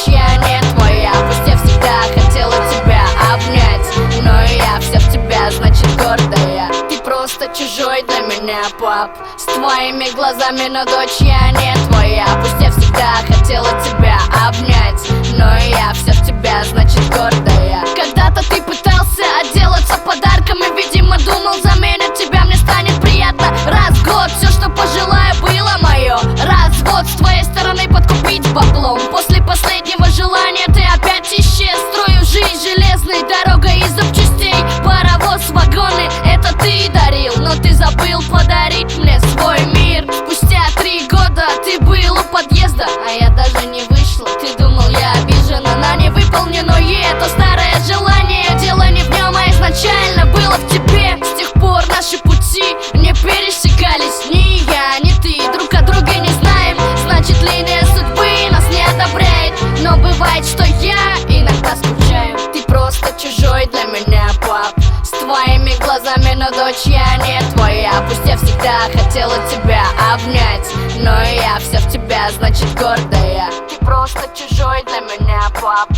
дочь, я не твоя. Пусть я всегда хотела тебя обнять, но я вся в тебя, значит гордая. Ты просто чужой для меня, пап. С твоими глазами, но дочь, я не твоя. Пусть я всегда хотела тебя обнять, но я вся в тебя, значит гордая. Когда-то ты пытался отделаться подарками, видимо думал, заменят тебя, мне станет приятно. Раз в год все, что пожелаю, было мое. Развод с твоей стороны подкупить баблом. После последнего желания ты опять исчез. Строю жизнь железной дорогой из запчастей. Паровоз, вагоны, это ты дарил, но ты забыл подарить мне свой мир. Спустя 3 года ты был у подъезда, а я даже не вышла. Ты думал, я обижена на невыполненное то старое желание. Дело не в нем, а изначально было в тебе. С тех пор наши пути не пересекались. Ни я, ни ты друг от друга не знаем. Значит, линия судьбы нас не одобряет. Но бывает, что я иногда скучаю. Ты просто чужой для меня, пап. С твоими глазами, но дочь, я не твоя. Пусть я всегда хотела тебя обнять, но я вся в тебя, значит гордая. Ты просто чужой для меня, пап.